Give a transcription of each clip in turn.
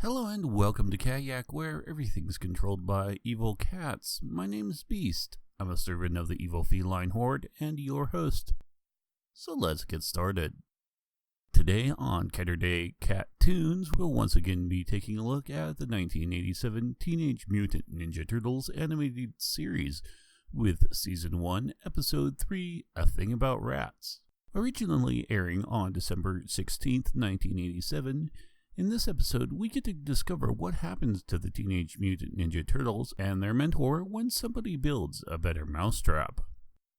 Hello and welcome to Kayak, where everything's controlled by evil cats. My name is Beast. I'm a servant of the evil feline horde and your host. So let's get started. Today on Catterday Cat Tunes, we'll once again be taking a look at the 1987 Teenage Mutant Ninja Turtles animated series with Season 1, Episode 3, A Thing About Rats. Originally airing on December 16th, 1987, in this episode, we get to discover what happens to the Teenage Mutant Ninja Turtles and their mentor when somebody builds a better mousetrap.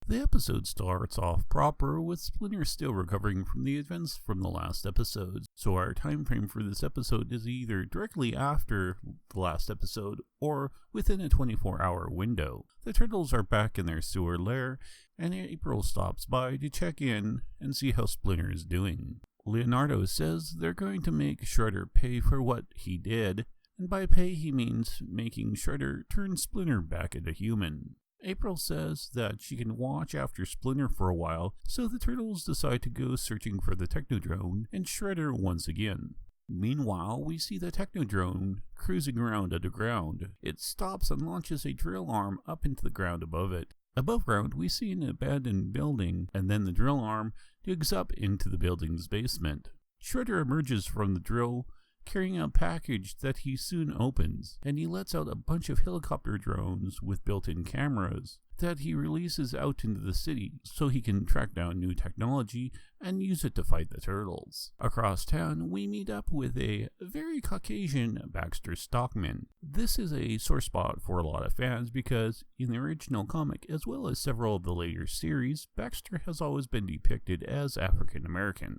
The episode starts off proper with Splinter still recovering from the events from the last episode, so our time frame for this episode is either directly after the last episode or within a 24-hour window. The Turtles are back in their sewer lair, and April stops by to check in and see how Splinter is doing. Leonardo says they're going to make Shredder pay for what he did, and by pay he means making Shredder turn Splinter back into human. April says that she can watch after Splinter for a while, so the Turtles decide to go searching for the Technodrome and Shredder once again. Meanwhile, we see the Technodrome cruising around underground. It stops and launches a drill arm up into the ground above it. Above ground, we see an abandoned building, and then the drill arm digs up into the building's basement. Shredder emerges from the drill, carrying a package that he soon opens, and he lets out a bunch of helicopter drones with built-in cameras that he releases out into the city so he can track down new technology and use it to fight the Turtles. Across town, we meet up with a very Caucasian Baxter Stockman. This is a sore spot for a lot of fans because in the original comic, as well as several of the later series, Baxter has always been depicted as African American.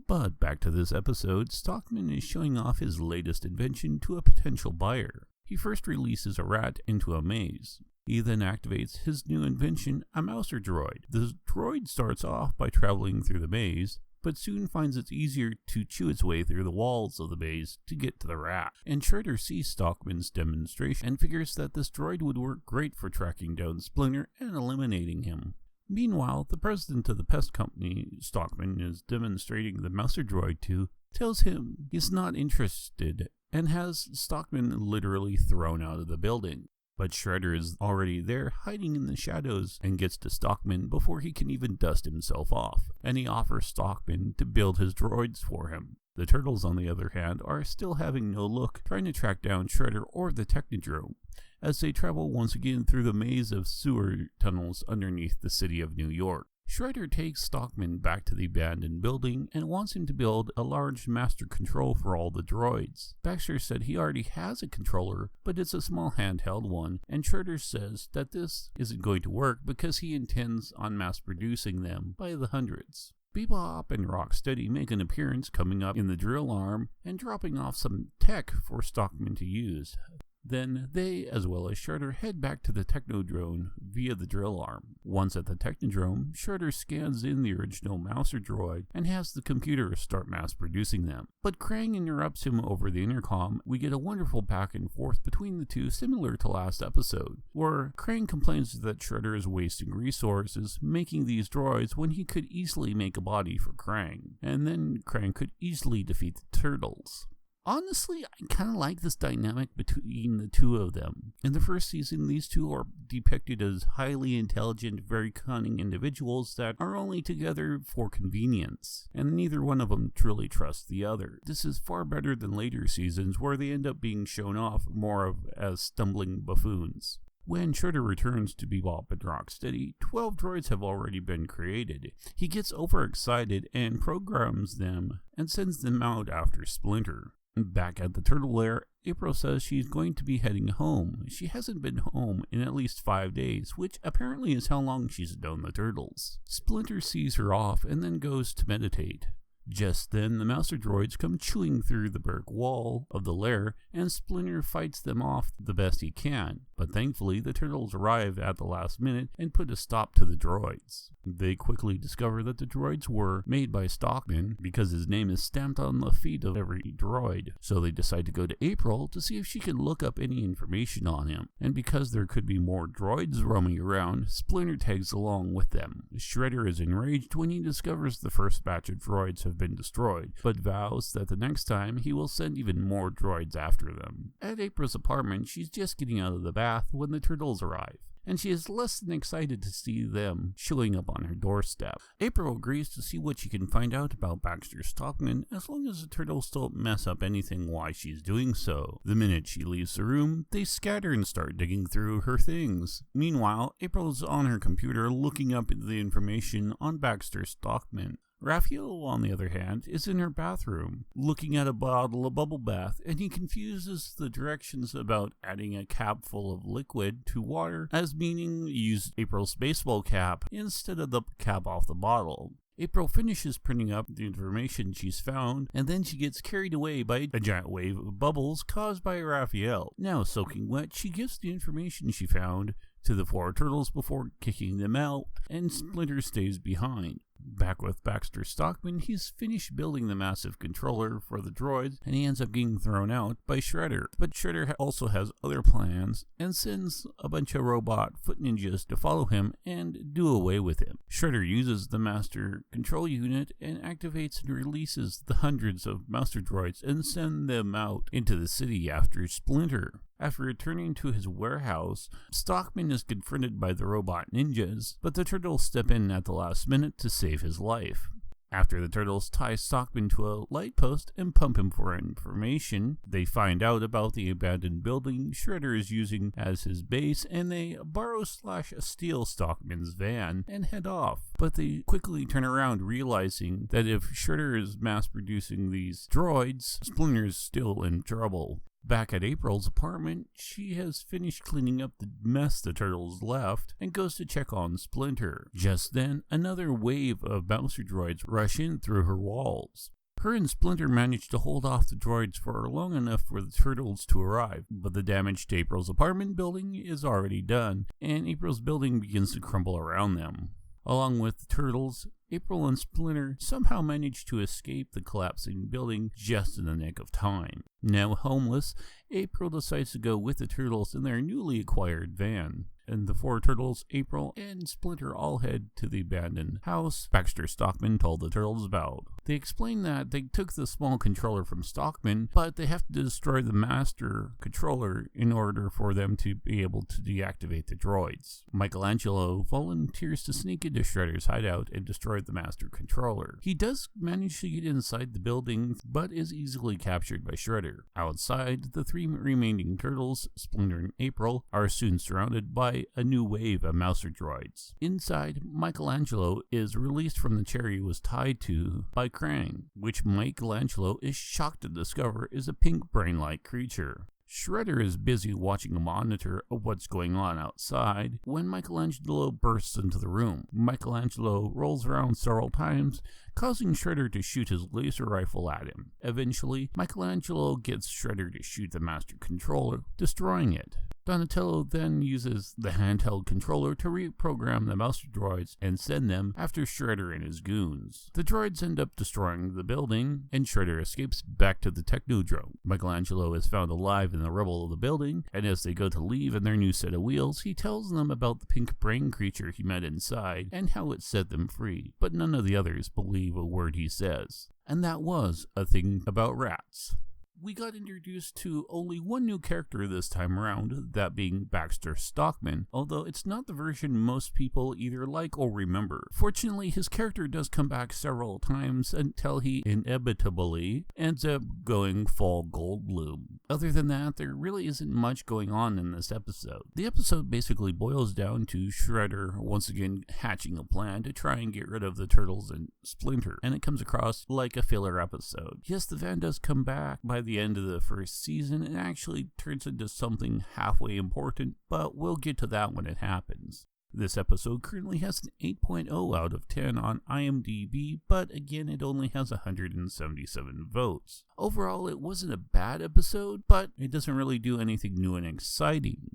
But back to this episode, Stockman is showing off his latest invention to a potential buyer. He first releases a rat into a maze. He then activates his new invention, a mouser droid. The droid starts off by traveling through the maze, but soon finds it's easier to chew its way through the walls of the maze to get to the rat. And Shredder sees Stockman's demonstration and figures that this droid would work great for tracking down Splinter and eliminating him. Meanwhile, the president of the pest company Stockman is demonstrating the mouser droid to tells him he's not interested and has Stockman literally thrown out of the building. But Shredder is already there, hiding in the shadows, and gets to Stockman before he can even dust himself off, and he offers Stockman to build his droids for him. The Turtles, on the other hand, are still having no luck trying to track down Shredder or the Technodrome, as they travel once again through the maze of sewer tunnels underneath the city of New York. Shredder takes Stockman back to the abandoned building and wants him to build a large master control for all the droids. Baxter said he already has a controller, but it's a small handheld one, and Shredder says that this isn't going to work because he intends on mass producing them by the hundreds. Bebop and Rocksteady make an appearance, coming up in the drill arm and dropping off some tech for Stockman to use. Then they, as well as Shredder, head back to the Technodrome via the drill arm. Once at the Technodrome, Shredder scans in the original mouser droid and has the computer start mass producing them. But Krang interrupts him over the intercom. We get a wonderful back and forth between the two, similar to last episode, where Krang complains that Shredder is wasting resources making these droids when he could easily make a body for Krang, and then Krang could easily defeat the Turtles. Honestly, I kind of like this dynamic between the two of them. In the first season, these two are depicted as highly intelligent, very cunning individuals that are only together for convenience, and neither one of them truly trusts the other. This is far better than later seasons where they end up being shown off more of as stumbling buffoons. When Shredder returns to Bebop and Rocksteady, 12 droids have already been created. He gets overexcited and programs them and sends them out after Splinter. Back at the Turtle Lair, April says she's going to be heading home. She hasn't been home in at least 5 days, which apparently is how long she's known the Turtles. Splinter sees her off and then goes to meditate. Just then, the mouser droids come chewing through the brick wall of the lair, and Splinter fights them off the best he can. But thankfully, the turtles arrive at the last minute and put a stop to the droids. They quickly discover that the droids were made by Stockman because his name is stamped on the feet of every droid. So they decide to go to April to see if she can look up any information on him. And because there could be more droids roaming around, Splinter tags along with them. Shredder is enraged when he discovers the first batch of droids have been destroyed, but vows that the next time he will send even more droids after them. At April's apartment, she's just getting out of the bath when the turtles arrive, and she is less than excited to see them showing up on her doorstep. April agrees to see what she can find out about Baxter Stockman as long as the turtles don't mess up anything while she's doing so. The minute she leaves the room, they scatter and start digging through her things. Meanwhile, April's on her computer looking up the information on Baxter Stockman. Raphael, on the other hand, is in her bathroom, looking at a bottle of bubble bath, and he confuses the directions about adding a cap full of liquid to water as meaning use April's baseball cap instead of the cap off the bottle. April finishes printing up the information she's found, and then she gets carried away by a giant wave of bubbles caused by Raphael. Now soaking wet, she gives the information she found to the 4 turtles before kicking them out, and Splinter stays behind. Back with Baxter Stockman, he's finished building the massive controller for the droids, and he ends up getting thrown out by Shredder. But Shredder also has other plans, and sends a bunch of robot foot ninjas to follow him and do away with him. Shredder uses the master control unit and activates and releases the hundreds of master droids and sends them out into the city after Splinter. After returning to his warehouse, Stockman is confronted by the robot ninjas, but the turtles step in at the last minute to save his life. After the turtles tie Stockman to a light post and pump him for information, they find out about the abandoned building Shredder is using as his base, and they borrow/steal Stockman's van and head off. But they quickly turn around, realizing that if Shredder is mass-producing these droids, Splinter's still in trouble. Back at April's apartment, she has finished cleaning up the mess the turtles left and goes to check on Splinter. Just then, another wave of bouncer droids rush in through her walls. Her and Splinter manage to hold off the droids for long enough for the turtles to arrive, but the damage to April's apartment building is already done, and April's building begins to crumble around them. Along with the turtles, April and Splinter somehow manage to escape the collapsing building just in the nick of time. Now homeless, April decides to go with the turtles in their newly acquired van. And the 4 turtles, April, and Splinter all head to the abandoned house Baxter Stockman told the turtles about. They explain that they took the small controller from Stockman, but they have to destroy the master controller in order for them to be able to deactivate the droids. Michelangelo volunteers to sneak into Shredder's hideout and destroy the master controller. He does manage to get inside the building, but is easily captured by Shredder. Outside, the 3 remaining turtles, Splinter and April, are soon surrounded by a new wave of mouser droids. Inside, Michelangelo is released from the chair he was tied to by Krang, which Michelangelo is shocked to discover is a pink brain-like creature. Shredder is busy watching a monitor of what's going on outside when Michelangelo bursts into the room. Michelangelo rolls around several times, causing Shredder to shoot his laser rifle at him. Eventually, Michelangelo gets Shredder to shoot the master controller, destroying it. Donatello then uses the handheld controller to reprogram the mouser droids and send them after Shredder and his goons. The droids end up destroying the building, and Shredder escapes back to the Technodrome. Michelangelo is found alive in the rubble of the building, and as they go to leave in their new set of wheels, he tells them about the pink brain creature he met inside and how it set them free, but none of the others believe a word he says. And that was A Thing About Rats. We got introduced to only one new character this time around, that being Baxter Stockman, although it's not the version most people either like or remember. Fortunately, his character does come back several times until he inevitably ends up going full Goldblum. Other than that, there really isn't much going on in this episode. The episode basically boils down to Shredder once again hatching a plan to try and get rid of the turtles and Splinter, and it comes across like a filler episode. Yes, the van does come back by the end of the first season and actually turns into something halfway important, but we'll get to that when it happens. This episode currently has an 8.0 out of 10 on IMDb, but again it only has 177 votes. Overall, it wasn't a bad episode, but it doesn't really do anything new and exciting.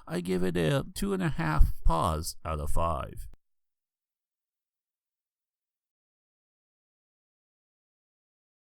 I give it a 2.5 paws out of 5.